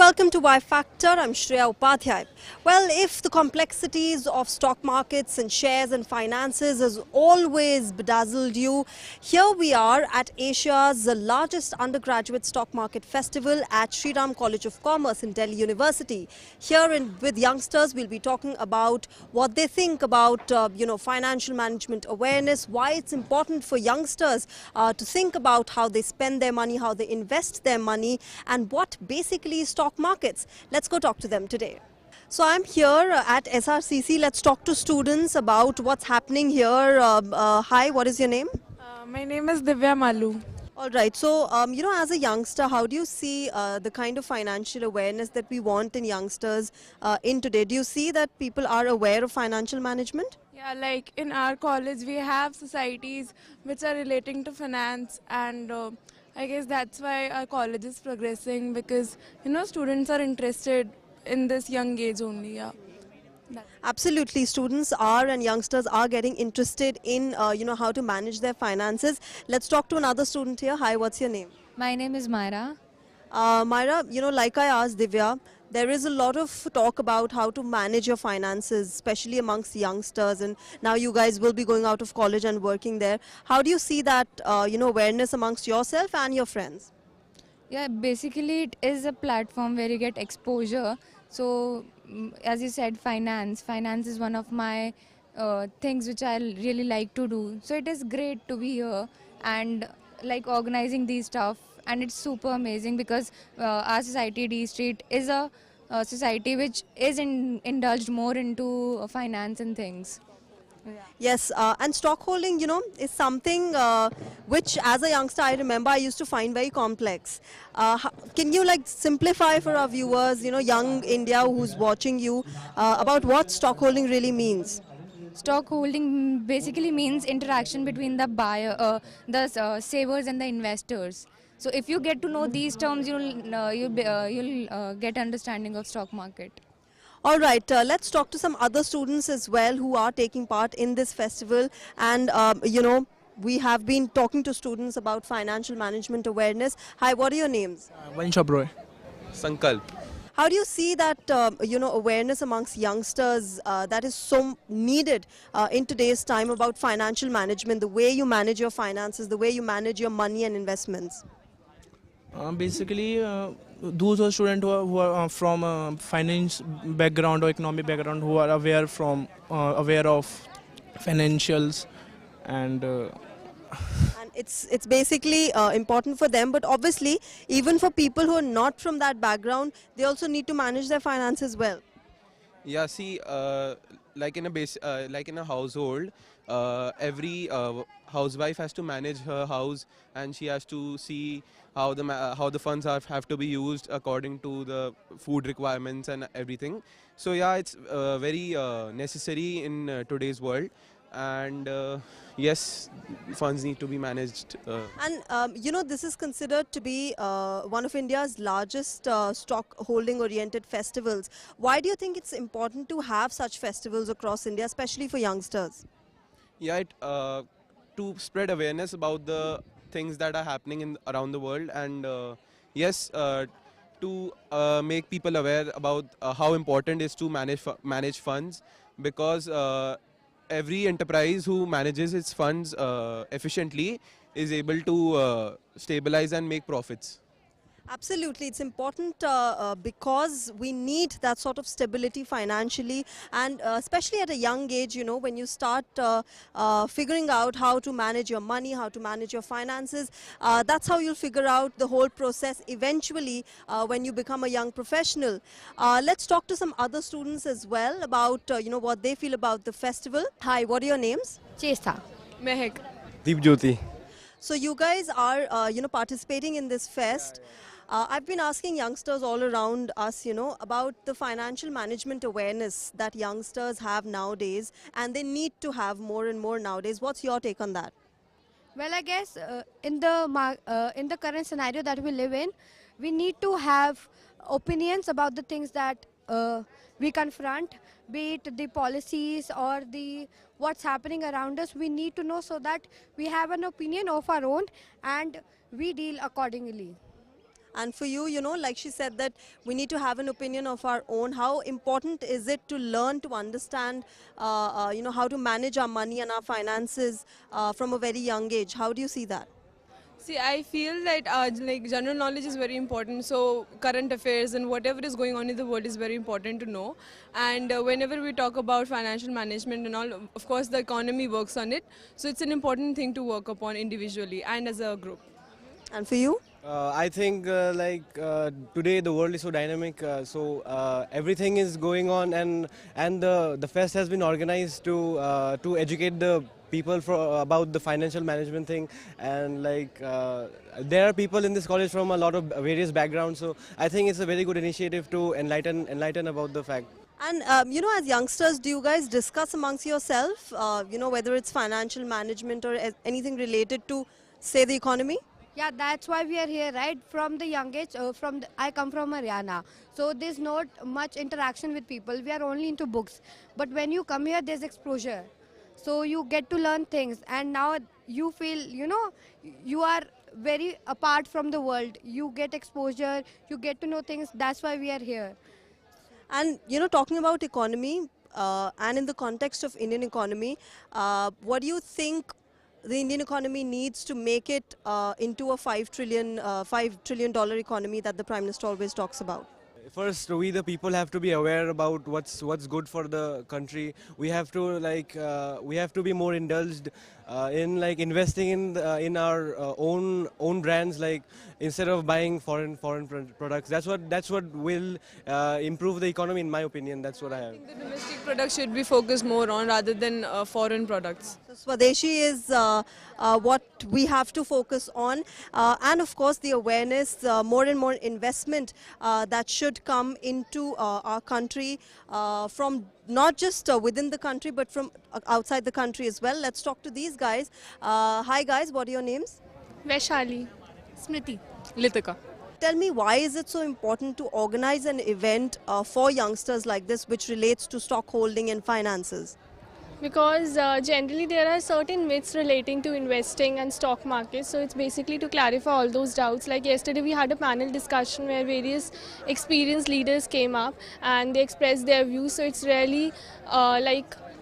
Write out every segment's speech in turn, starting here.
welcome to Y Factor. I'm Shreya Upadhyay. Well, if the complexities of stock markets and shares and finances has always bedazzled you, here we are at Asia's largest undergraduate stock market festival at Sri Ram College of Commerce in Delhi University. Here with youngsters, we'll be talking about what they think about, financial management awareness, why it's important for youngsters to think about how they spend their money, how they invest their money, and what basically stock markets. Let's go talk to them today. So I'm here at SRCC. Let's talk to students about what's happening here. Hi, what is your name? My name is Divya Malu. All right. So, as a youngster, how do you see the kind of financial awareness that we want in youngsters in today? Do you see that people are aware of financial management? Yeah, like in our college, we have societies which are relating to finance, and I guess that's why our college is progressing because students are interested in this young age only. Yeah. Absolutely, students are and youngsters are getting interested in, how to manage their finances. Let's talk to another student here. Hi, what's your name? My name is Myra. Myra, like I asked Divya, there is a lot of talk about how to manage your finances, especially amongst youngsters, and now you guys will be going out of college and working there. How do you see that, awareness amongst yourself and your friends? Yeah, basically it is a platform where you get exposure. So, as you said, finance is one of my things which I really like to do. So it is great to be here and like organizing these stuff, and it's super amazing because our society, D Street, is a society which is indulged more into finance and things. Yes, and stockholding, is something which, as a youngster, I remember I used to find very complex. Can you simplify for our viewers, young India who's watching you, about what stockholding really means? Stock holding basically means interaction between the the savers and the investors. So if you get to know these terms, you'll get understanding of stock market. All right, let's talk to some other students as well who are taking part in this festival. And, we have been talking to students about financial management awareness. Hi, what are your names? Vansh Abroy. Sankalp. How do you see that, awareness amongst youngsters that is so needed in today's time about financial management, the way you manage your finances, the way you manage your money and investments? Basically, those are students who are from finance background or economic background who are aware of financials and. And it's basically important for them, but obviously even for people who are not from that background, they also need to manage their finances well. Yeah, see, like in a household, every housewife has to manage her house, and she has to see how the funds have to be used according to the food requirements and everything. So yeah, it's very necessary in today's world, and yes, funds need to be managed. And this is considered to be one of India's largest stock holding oriented festivals. Why do you think it's important to have such festivals across India, especially for youngsters? Yeah, to spread awareness about the things that are happening around the world, and yes, to make people aware about how important it is to manage funds, because every enterprise who manages its funds efficiently is able to stabilize and make profits. Absolutely, it's important because we need that sort of stability financially, and especially at a young age, when you start figuring out how to manage your money, how to manage your finances, that's how you'll figure out the whole process eventually when you become a young professional. Let's talk to some other students as well about, what they feel about the festival. Hi, what are your names? Chesta. Mehak. Deep Jyoti. So you guys are, participating in this fest. I've been asking youngsters all around us, about the financial management awareness that youngsters have nowadays, and they need to have more and more nowadays. What's your take on that? Well, I guess in the current scenario that we live in, we need to have opinions about the things that we confront, be it the policies or the what's happening around us. We need to know so that we have an opinion of our own and we deal accordingly. And for you, you know, like she said that we need to have an opinion of our own. How important is it to learn to understand, you know, how to manage our money and our finances from a very young age? How do you see that? See, I feel that like general knowledge is very important. So current affairs and whatever is going on in the world is very important to know. And whenever we talk about financial management and all, of course, the economy works on it. So it's an important thing to work upon individually and as a group. And for you? I think today the world is so dynamic, everything is going on, and the fest has been organized to educate the people about the financial management thing, and there are people in this college from a lot of various backgrounds, so I think it's a very good initiative to enlighten about the fact. And you know, as youngsters, do you guys discuss amongst yourself, you know, whether it's financial management or anything related to, say, the economy? Yeah, that's why we are here, right? From the young age, I come from Haryana, so there's not much interaction with people. We are only into books. But when you come here, there's exposure. So you get to learn things, and now you feel, you know, you are very apart from the world. You get exposure, you get to know things. That's why we are here. And you know, talking about economy and in the context of Indian economy, what do you think the Indian economy needs to make it into a $5 trillion economy that the Prime Minister always talks about? First, we the people have to be aware about what's good for the country. We have to be more indulged in investing in our own brands, instead of buying foreign products. That's what will improve the economy, in my opinion. That's what I have. The domestic products should be focused more on rather than foreign products. So Swadeshi is what we have to focus on, and of course the awareness, more and more investment that should come into our country from not just within the country but from outside the country as well. Let's talk to these guys. Hi guys, what are your names? Vaishali. Smriti. Litika. Tell me, why is it so important to organize an event for youngsters like this which relates to stock holding and finances? Because generally there are certain myths relating to investing and stock markets, so it's basically to clarify all those doubts. Like yesterday we had a panel discussion where various experienced leaders came up and they expressed their views, so it's really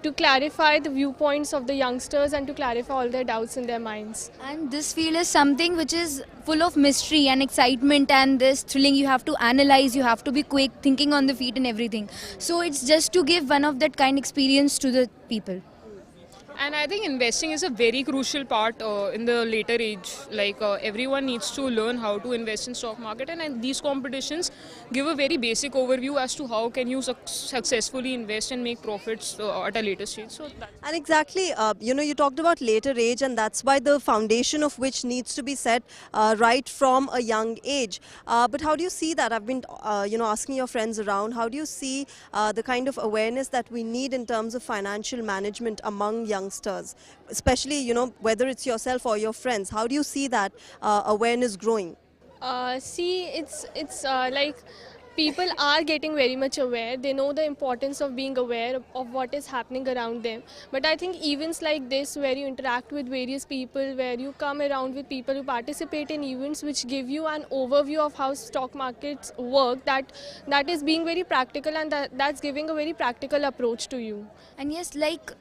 to clarify the viewpoints of the youngsters and to clarify all their doubts in their minds. And this field is something which is full of mystery and excitement and this thrilling. You have to analyze, you have to be quick, thinking on the feet and everything. So it's just to give one of that kind experience to the people. And I think investing is a very crucial part in the later age. Everyone needs to learn how to invest in stock market, and these competitions give a very basic overview as to how can you successfully invest and make profits at a later stage. And exactly, you know, you talked about later age, and that's why the foundation of which needs to be set right from a young age. But how do you see that? I've been, you know, asking your friends around, how do you see the kind of awareness that we need in terms of financial management among youngsters, especially, you know, whether it's yourself or your friends? How do you see that awareness growing? It's like people are getting very much aware. They know the importance of being aware of what is happening around them. But I think events like this, where you interact with various people, where you come around with people who participate in events which give you an overview of how stock markets work, that is being very practical, and that's giving a very practical approach to you. And yes,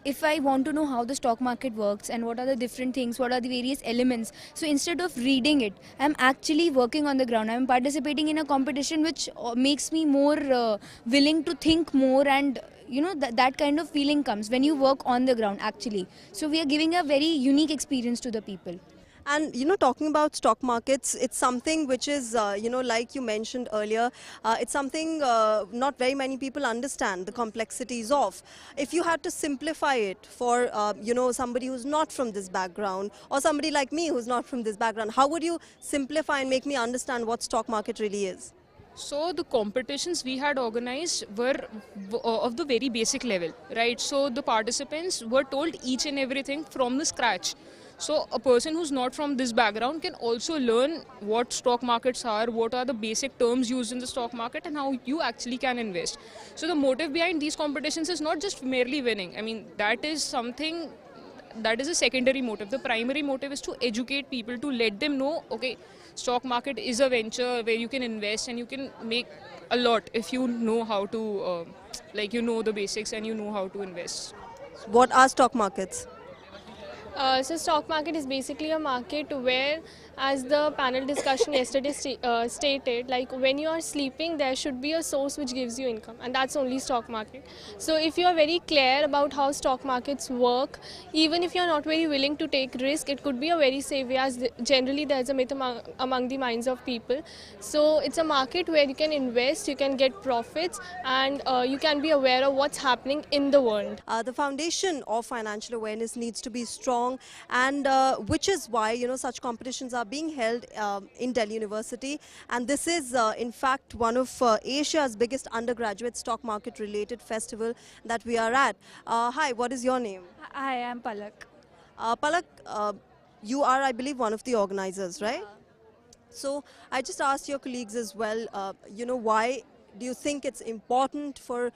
if I want to know how the stock market works and what are the different things, what are the various elements, so instead of reading it, I'm actually working on the ground. I'm participating in a competition which makes me more willing to think more, and you know that kind of feeling comes when you work on the ground actually. So we are giving a very unique experience to the people. And you know, talking about stock markets, it's something which is, you know, like you mentioned earlier, it's something not very many people understand the complexities of. If you had to simplify it for, you know, somebody who's not from this background, or somebody like me who's not from this background, how would you simplify and make me understand what stock market really is? So the competitions we had organized were of the very basic level, right? So the participants were told each and everything from the scratch. So a person who's not from this background can also learn what stock markets are, what are the basic terms used in the stock market, and how you actually can invest. So the motive behind these competitions is not just merely winning. I mean, that is something, that is a secondary motive. The primary motive is to educate people, to let them know, okay, stock market is a venture where you can invest and you can make a lot if you know how to, like you know the basics and you know how to invest. What are stock markets? So stock market is basically a market where, as the panel discussion yesterday stated, like when you are sleeping, there should be a source which gives you income, and that's only stock market. So if you are very clear about how stock markets work, even if you are not very willing to take risk, it could be a very safe way, as generally there's a myth among the minds of people. So it's a market where you can invest, you can get profits, and you can be aware of what's happening in the world. The foundation of financial awareness needs to be strong, and which is why such competitions are being held in Delhi University, and this is in fact one of Asia's biggest undergraduate stock market related festival that we are at. Hi, what is your name? Hi, I'm Palak. Palak, you are, I believe, one of the organizers, right? So I just asked your colleagues as well, why do you think it's important for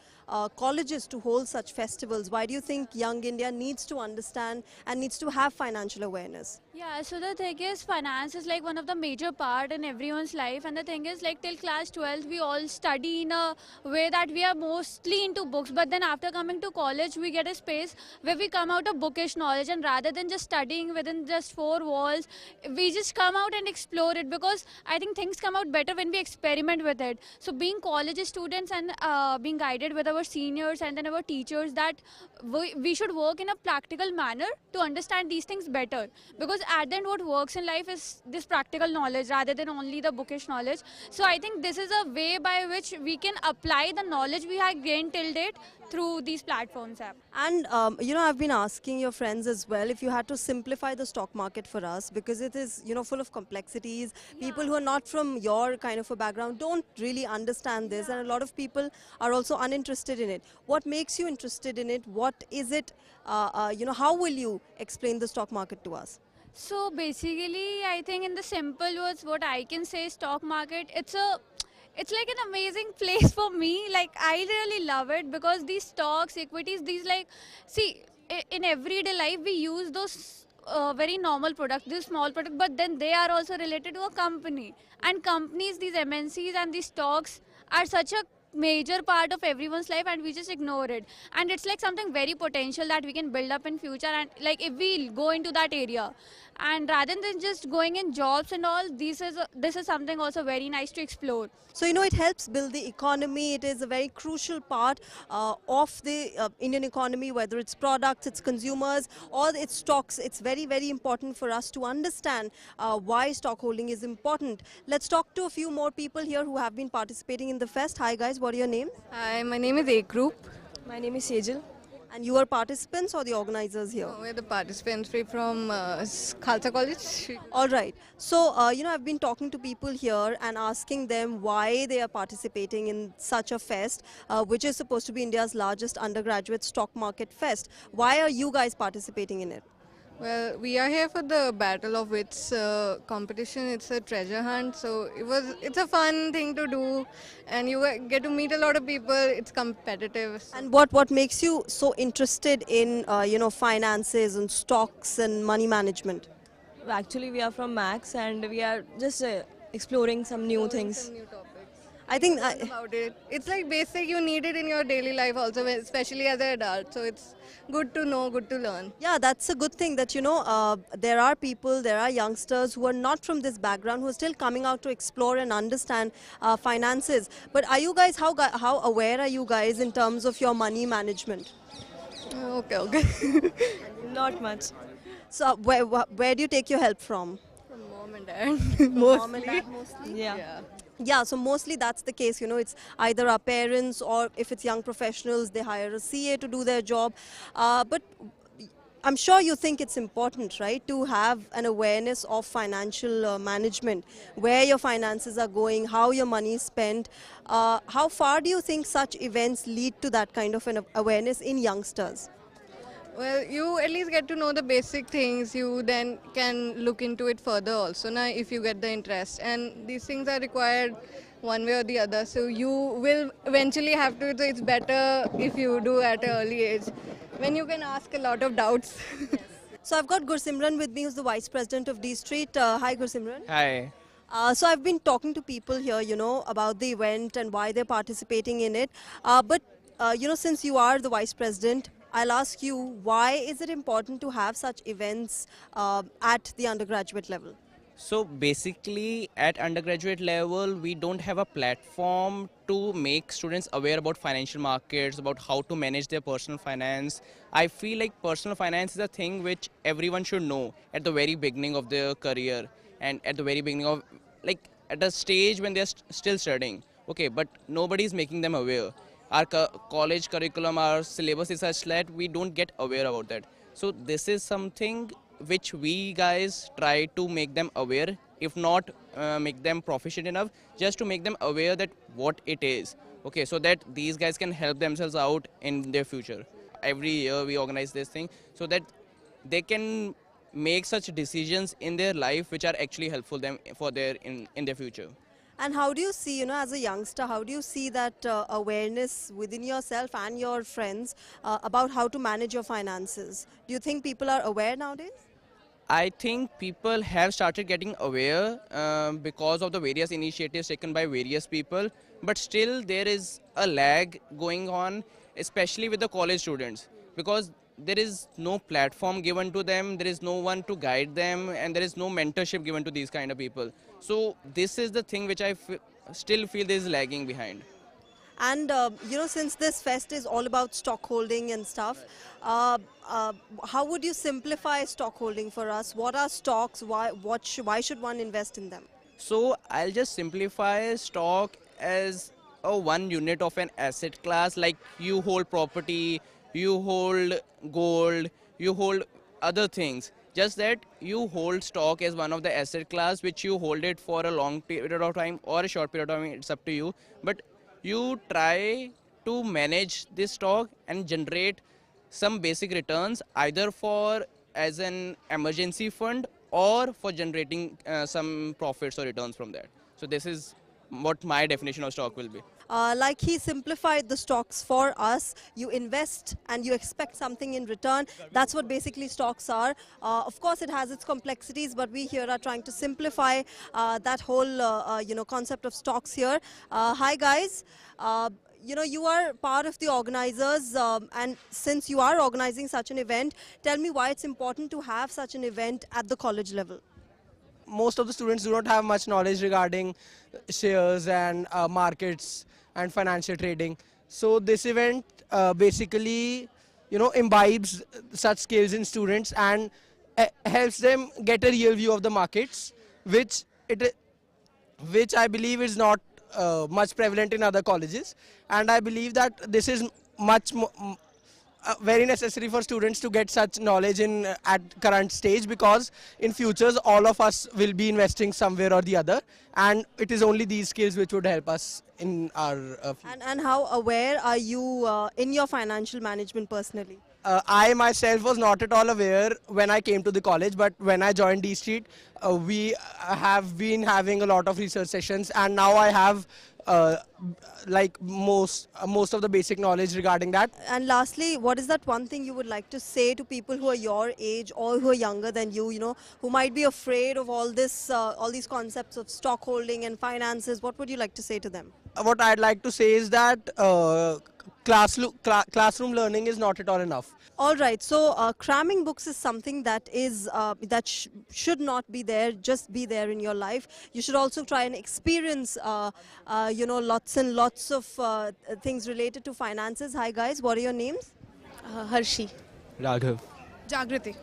colleges to hold such festivals? Why do you think young India needs to understand and needs to have financial awareness? Yeah, so the thing is, finance is like one of the major part in everyone's life, and the thing is, like till class 12, we all study in a way that we are mostly into books, but then after coming to college, we get a space where we come out of bookish knowledge, and rather than just studying within just four walls, we just come out and explore it, because I think things come out better when we experiment with it. So being college students and being guided with our seniors and then our teachers, that we should work in a practical manner to understand these things better, because at the end what works in life is this practical knowledge rather than only the bookish knowledge. So I think this is a way by which we can apply the knowledge we have gained till date through these platforms. And I've been asking your friends as well, if you had to simplify the stock market for us, because it is full of complexities. People who are not from your kind of a background don't really understand this, and a lot of people are also uninterested in it. What makes you interested in it? What is it? How will you explain the stock market to us? So basically, I think in the simple words, what I can say, stock market, it's like an amazing place for me. Like, I really love it, because these stocks, equities, in everyday life we use those very normal products, these small products, but then they are also related to a company. And companies, these MNCs and these stocks are such a major part of everyone's life, and we just ignore it, and it's like something very potential that we can build up in future. And like if we go into that area, and rather than just going in jobs and all, this is something also very nice to explore. So it helps build the economy. It is a very crucial part of the Indian economy, whether it's products, it's consumers, or it's stocks. It's very, very important for us to understand why stock holding is important. Let's talk to a few more people here who have been participating in the fest. Hi guys, what are your names? Hi, my name is Ekroop. My name is Sejal. And you are participants or the organizers here? We're the participants. We're from Khalsa College. All right. So, I've been talking to people here and asking them why they are participating in such a fest, which is supposed to be India's largest undergraduate stock market fest. Why are you guys participating in it? Well, we are here for the Battle of Wits competition. It's a treasure hunt, so it's a fun thing to do, and you get to meet a lot of people. It's competitive. And what makes you so interested in finances and stocks and money management? Actually, we are from Max, and we are just exploring some new things. Some new topics. I think about it. It's like basic. You need it in your daily life also, especially as an adult. So it's good to know, good to learn. Yeah, that's a good thing that, there are people, there are youngsters who are not from this background who are still coming out to explore and understand finances. But are you guys, how aware are you guys in terms of your money management? Okay. Not much. So where do you take your help from? From mom and dad. Mom and dad mostly? Yeah. Yeah, so mostly that's the case, it's either our parents, or if it's young professionals, they hire a CA to do their job. But I'm sure you think it's important, right, to have an awareness of financial management, where your finances are going, how your money is spent. How far do you think such events lead to that kind of an awareness in youngsters? Well, you at least get to know the basic things. You then can look into it further also, now, if you get the interest. And these things are required one way or the other. So you will eventually have to. So it's better if you do at an early age, when you can ask a lot of doubts. So I've got Gursimran with me, who's the Vice President of D Street. Hi, Gursimran. Hi. So I've been talking to people here, about the event and why they're participating in it. But since you are the vice president, I'll ask you, why is it important to have such events at the undergraduate level? So basically, at undergraduate level, we don't have a platform to make students aware about financial markets, about how to manage their personal finance. I feel like personal finance is a thing which everyone should know at the very beginning of their career and at the very beginning of, like, at a stage when they're still studying. Okay, but nobody is making them aware. Our college curriculum, our syllabus is such that we don't get aware about that. So this is something which we guys try to make them aware, if not make them proficient enough, just to make them aware that what it is. Okay, so that these guys can help themselves out in their future. Every year we organize this thing so that they can make such decisions in their life which are actually helpful them for their in their future. And how do you see, as a youngster, how do you see that awareness within yourself and your friends about how to manage your finances? Do you think people are aware nowadays? I think people have started getting aware because of the various initiatives taken by various people, but still there is a lag going on, especially with the college students, because there is no platform given to them, there is no one to guide them, and there is no mentorship given to these kind of people. So this is the thing which I still feel is lagging behind. And since this fest is all about stock holding and stuff, how would you simplify stock holding for us? What are stocks? Why should one invest in them? So I'll just simplify stock as a one unit of an asset class. Like, you hold property, you hold gold, you hold other things. Just that you hold stock as one of the asset class, which you hold it for a long period of time or a short period of time, it's up to you. But you try to manage this stock and generate some basic returns, either for as an emergency fund or for generating some profits or returns from that. So this is what my definition of stock will be. Like he simplified the stocks for us, you invest and you expect something in return. That's what basically stocks are. Of course, it has its complexities, but we here are trying to simplify that whole concept of stocks here. Hi guys. You are part of the organizers, and since you are organizing such an event, tell me why it's important to have such an event at the college level. Most of the students do not have much knowledge regarding shares and markets and financial trading. So this event basically, imbibes such skills in students and helps them get a real view of the markets, which I believe is not much prevalent in other colleges. And I believe that this is much very necessary for students to get such knowledge in at current stage, because in futures all of us will be investing somewhere or the other, and it is only these skills which would help us in our and how aware are you in your financial management personally? I myself was not at all aware when I came to the college, but when I joined D Street, we have been having a lot of research sessions, and now I have like most of the basic knowledge regarding that. And lastly, what is that one thing you would like to say to people who are your age or who are younger than you, who might be afraid of all these concepts of stock holding and finances? What would you like to say to them? What I'd like to say is that classroom learning is not at all enough. All right, so cramming books is something that should not be there, just be there in your life. You should also try and experience, lots and lots of things related to finances. Hi guys, what are your names? Harshi. Raghav. Jagriti.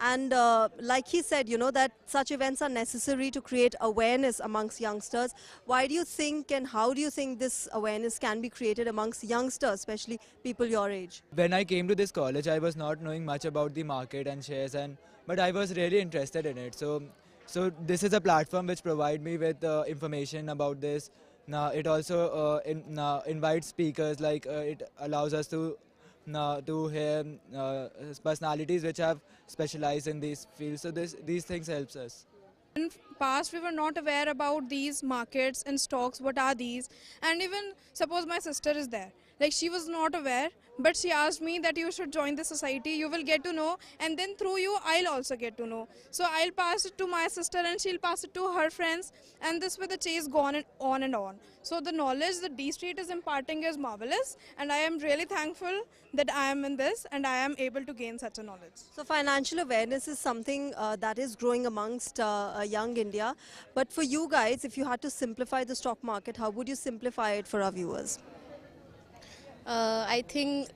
And like he said, that such events are necessary to create awareness amongst youngsters. Why do you think and how do you think this awareness can be created amongst youngsters, especially people your age? When I came to this college, I was not knowing much about the market and shares, but I was really interested in it. So this is a platform which provides me with information about this. Now it also invites speakers, like it allows us to hear personalities which have specialized in these fields. So these things helps us. In past, we were not aware about these markets and stocks. What are these? And even suppose my sister is there. Like she was not aware, but she asked me that you should join the society, you will get to know, and then through you I'll also get to know. So I'll pass it to my sister and she'll pass it to her friends, and this way the chase gone and on and on. So the knowledge that D Street is imparting is marvelous, and I am really thankful that I am in this and I am able to gain such a knowledge. So financial awareness is something that is growing amongst young India. But for you guys, if you had to simplify the stock market, how would you simplify it for our viewers? I think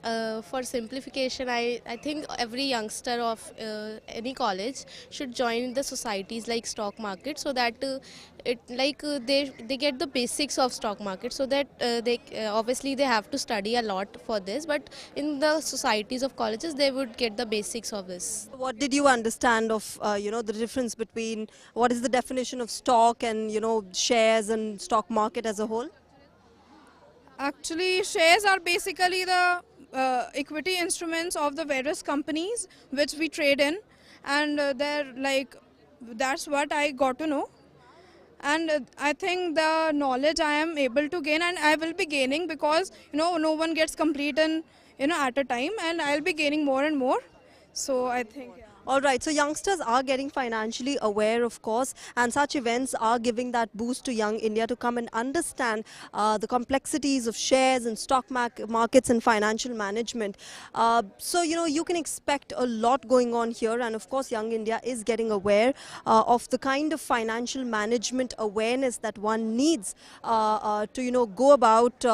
for simplification, I think every youngster of any college should join the societies like stock market, so that they get the basics of stock market, so that they obviously they have to study a lot for this, but in the societies of colleges they would get the basics of this. What did you understand of the difference between what is the definition of stock and shares and stock market as a whole? Actually, shares are basically the equity instruments of the various companies which we trade in, and that's what I got to know. And I think the knowledge I am able to gain, and I will be gaining, because no one gets complete in at a time, and I'll be gaining more and more. So I think. All right, so youngsters are getting financially aware, of course, and such events are giving that boost to young India to come and understand the complexities of shares and stock markets and financial management. So, you can expect a lot going on here, and of course, young India is getting aware of the kind of financial management awareness that one needs to, go about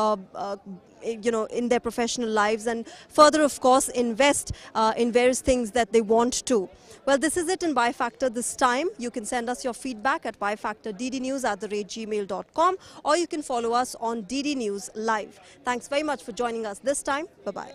in their professional lives, and further, of course, invest in various things that they want to. Well, this is it in Buy Factor this time. You can send us your feedback at buyfactorddnews@gmail.com, or you can follow us on DD News Live. Thanks very much for joining us this time. Bye-bye.